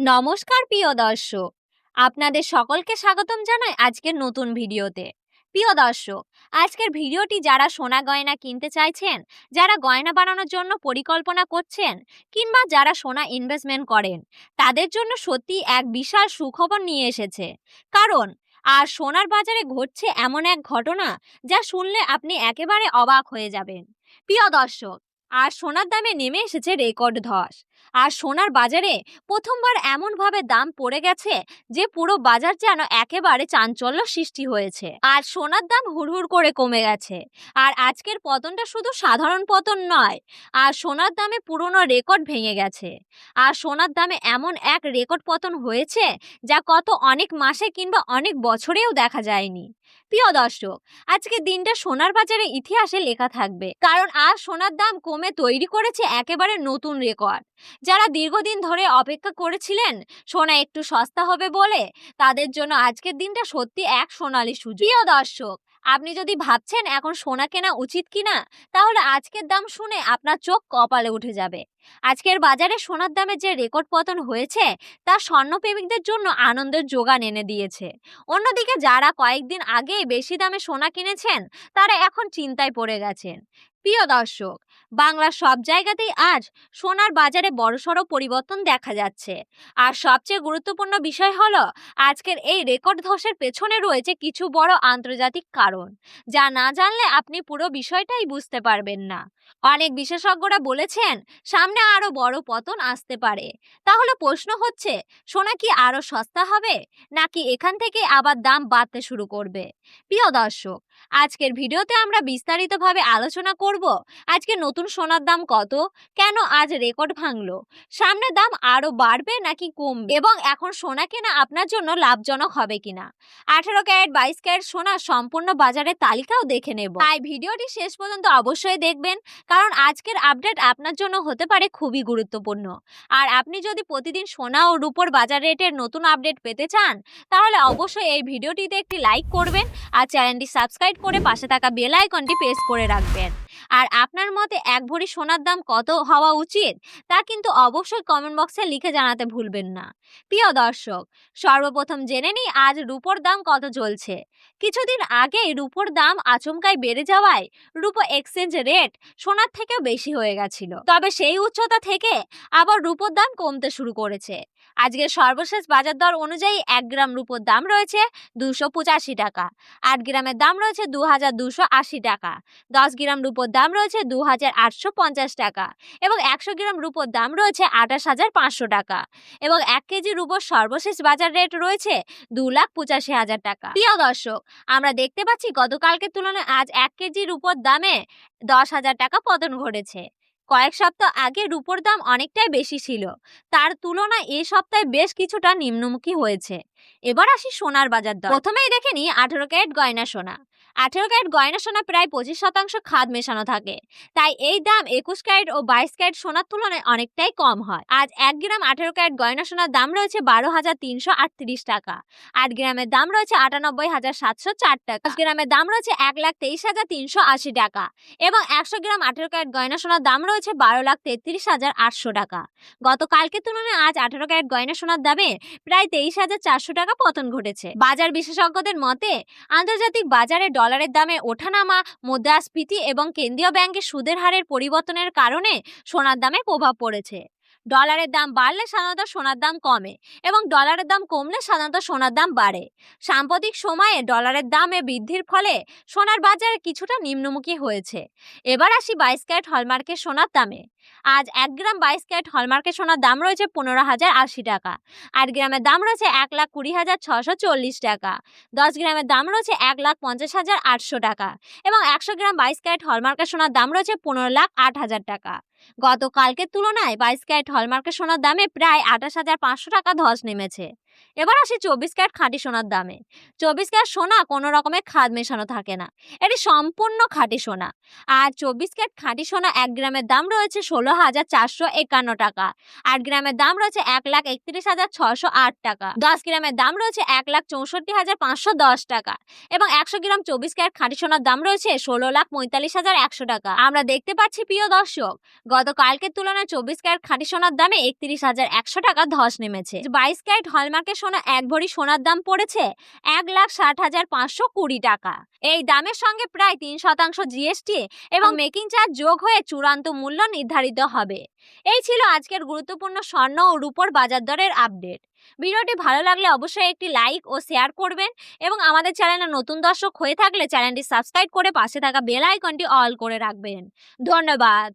নমস্কার প্রিয় দর্শক, আপনাদের সকলকে স্বাগতম জানাই আজকের নতুন ভিডিওতে। প্রিয় দর্শক, আজকের ভিডিওটি যারা সোনা গয়না কিনতে চাইছেন, যারা গয়না বানানোর জন্য পরিকল্পনা করছেন কিংবা যারা সোনা ইনভেস্টমেন্ট করেন, তাদের জন্য সত্যি এক বিশাল সুখবর নিয়ে এসেছে। কারণ আর সোনার বাজারে ঘটছে এমন এক ঘটনা যা শুনলে আপনি একেবারে অবাক হয়ে যাবেন। প্রিয় দর্শক, আর সোনার দামে নেমে এসেছে রেকর্ড ধস। আর সোনার বাজারে প্রথমবার এমনভাবে দাম পড়ে গেছে যে পুরো বাজার যেন একেবারে চাঞ্চল্য সৃষ্টি হয়েছে। আর সোনার দাম হুড়হুড় করে কমে গেছে। আর আজকের পতনটা শুধু সাধারণ পতন নয়, আর সোনার দামে পুরনো রেকর্ড ভেঙে গেছে। আর সোনার দামে এমন এক রেকর্ড পতন হয়েছে যা গত অনেক মাসে কিংবা অনেক বছরেও দেখা যায়নি। প্রিয় দর্শক, আজকের দিনটা সোনার বাজারে ইতিহাসে লেখা থাকবে, কারণ আজ সোনার দাম কমে তৈরি করেছে একেবারে নতুন রেকর্ড। যারা দীর্ঘদিন ধরে অপেক্ষা করেছিলেন সোনা একটু সস্তা হবে বলে, তাদের জন্য আজকের দিনটা সত্যি এক সোনালী সুযোগ। প্রিয় দর্শক, আপনি যদি ভাবছেন এখন সোনা কেনা উচিত কিনা, তাহলে আজকের দাম শুনে আপনার চোখ কপালে উঠে যাবে। আজকের বাজারে সোনার দামে যে রেকর্ড পতন হয়েছে তা স্বর্ণপ্রেমিকদের জন্য আনন্দের যোগান এনে দিয়েছে। অন্যদিকে যারা কয়েকদিন আগে বেশি দামে সোনা কিনেছেন, তারা এখন চিন্তায় পড়ে গেছেন। প্রিয় দর্শক, বাংলার সব জায়গাতেই আজ সোনার বাজারে বড়সড় পরিবর্তন দেখা যাচ্ছে। আর সবচেয়ে গুরুত্বপূর্ণ বিষয় হলো, আজকের এই রেকর্ড ধসের পেছনে রয়েছে কিছু বড় আন্তর্জাতিক কারণ, যা না জানলে আপনি পুরো বিষয়টাই বুঝতে পারবেন না। অনেক বিশেষজ্ঞরা বলেছেন সামনে আরো বড় পতন আসতে পারে। তাহলে প্রশ্ন হচ্ছে, সোনা কি আরো সস্তা হবে, নাকি এখান থেকে আবার দাম বাড়তে শুরু করবে? প্রিয় দর্শক, আজকের ভিডিওতে আমরা বিস্তারিতভাবে আলোচনা করব আজকে নতুন সোনার দাম কত, কেন আজ রেকর্ড ভাঙলো, সামনে দাম আরো বাড়বে নাকি কমবে, এবং এখন সোনা কেনা আপনার জন্য লাভজনক হবে কিনা। 18 ক্যারেট 22 ক্যারেট সোনা সম্পূর্ণ বাজারের তালিকাও দেখে নেব, তাই ভিডিওটি শেষ পর্যন্ত অবশ্যই দেখবেন, কারণ আজকের আপডেট আপনার জন্য হতে পারে খুবই গুরুত্বপূর্ণ। আর আপনি যদি প্রতিদিন সোনা ও রূপোর বাজার রেটের নতুন আপডেট পেতে চান, তাহলে অবশ্যই এই ভিডিওটিতে একটি লাইক করবেন আর চ্যানেলটি সাবস্ক্রাইব করে পাশে থাকা বেল আইকনটি প্রেস করে রাখবেন। আর আপনার মতে এক ভরি সোনার দাম কত হওয়া উচিত, তা কিন্তু অবশ্যই কমেন্ট বক্সে লিখে জানাতে ভুলবেন না। প্রিয় দর্শক, সর্বপ্রথম জেনে নিই আজ রূপোর দাম কত চলছে। কিছুদিন আগেই রূপোর দাম আচমকাই বেড়ে যাওয়ায় রূপো এক্সচেঞ্জ রেট সোনার থেকেও বেশি হয়ে গেছিল। তবে সেই উচ্চতা থেকে আবার রূপোর দাম কমতে শুরু করেছে। আজকের সর্বশেষ বাজার দর অনুযায়ী 1 গ্রাম রূপোর দাম রয়েছে 285 টাকা, 8 গ্রামের দাম রয়েছে 2280 টাকা, 10 গ্রাম রূপোর দাম রয়েছে 2850 টাকা এবং 100 গ্রাম রূপোর দাম রয়েছে 28500 টাকা এবং 1 কেজি রূপোর সর্বশেষ বাজার রেট রয়েছে 2,85,000 টাকা। প্রিয় দর্শক, আমরা দেখতে পাচ্ছি গতকালকের তুলনায় আজ 1 কেজি রূপোর দামে 10,000 টাকা পতন ঘটেছে। কয়েক সপ্তাহ আগে রূপোর দাম অনেকটাই বেশি ছিল, তার তুলনায় এই সপ্তাহে বেশ কিছুটা নিম্নমুখী হয়েছে। এবার আসি সোনার বাজার দর। প্রথমেই দেখে নিই 18 ক্যারেট গয়না সোনা। 18 ক্যারেট গয়না সোনা প্রায় 25% খাদ মেশানো থাকে, তাই এই দাম 21 ক্যারেট ও 22 ক্যারেট সোনার তুলনায় অনেকটাই কম হয়। আজ 1 গ্রাম 18 ক্যারেট গয়না সোনার দাম রয়েছে 12,338 টাকা, 8 গ্রামের দাম রয়েছে 98,704 টাকা, 10 গ্রামের দাম রয়েছে 1,23,380 টাকা এবং 100 গ্রাম 18 ক্যারেট গয়না সোনার দাম রয়েছে 12,33,800 টাকা। গতকালকের তুলনায় আজ 18 ক্যারেট গয়না সোনার দামে প্রায় 23,400 টাকা পতন ঘটেছে। বাজার বিশেষজ্ঞদের মতে, আন্তর্জাতিক বাজারে ডলারের দামে ওঠানামা, মুদ্রাস্ফীতি এবং কেন্দ্রীয় ব্যাংকের সুদের হারের পরিবর্তনের কারণে সোনার দামে প্রভাব পড়েছে। ডলারের দাম বাড়লে সাধারণত সোনার দাম কমে এবং ডলারের দাম কমলে সাধারণত সোনার দাম বাড়ে। সাম্প্রতিক সময়ে ডলারের দামে বৃদ্ধির ফলে সোনার বাজারে কিছুটা নিম্নমুখী হয়েছে। এবার আসি 22 ক্যারেট হলমার্কের সোনার দামে। আজ 1 গ্রাম 22 ক্যারেট হলমার্কের সোনার দাম রয়েছে 15,080 টাকা, 8 গ্রামের দাম রয়েছে 1,20,640 টাকা, 10 গ্রামের দাম রয়েছে 1,50,800 টাকা এবং 100 গ্রাম 22 ক্যারেট হলমার্কের সোনার দাম রয়েছে 15,08,000 টাকা। গতকালকের তুলনায় 22 ক্যারেট হলমার্কের সোনার দামে প্রায় 28,500 টাকা ধস নেমেছে। এবার আসি 24 ক্যারেট খাঁটি সোনার দামে। 24 ক্যারেট সোনা কোনো রকমের খাদ মেশানো থাকে না, এটি সম্পূর্ণ খাঁটি সোনা। আর 24 ক্যারেট খাঁটি সোনা 1 গ্রামের দাম রয়েছে 16,451 টাকা, 8 গ্রামের দাম রয়েছে 1,31,608 টাকা, 10 গ্রামের দাম রয়েছে 1,64,510 টাকা এবং 100 গ্রাম 24 ক্যারেট খাঁটি সোনার দাম রয়েছে 16,45,100 টাকা। আমরা দেখতে পাচ্ছি প্রিয় দর্শক, গতকালকের তুলনায় 24 ক্যারেট খাঁটি সোনার দামে 31,100 টাকা ধস নেমেছে। 22 ক্যারেট হলমার্কের সোনা 1 ভরি সোনার দাম পড়েছে 1,60,520 টাকা। এই দামের সঙ্গে প্রায় 3% জিএসটি এবং মেকিং চার্জ যোগ হয়ে চূড়ান্ত মূল্য নির্ধারিত হবে। এই ছিল আজকের গুরুত্বপূর্ণ স্বর্ণ ও রূপোর বাজার দরের আপডেট। ভিডিওটি ভালো লাগলে অবশ্যই একটি লাইক ও শেয়ার করবেন এবং আমাদের চ্যানেলে নতুন দর্শক হয়ে থাকলে চ্যানেলটি সাবস্ক্রাইব করে পাশে থাকা বেল আইকনটি অল করে রাখবেন। ধন্যবাদ।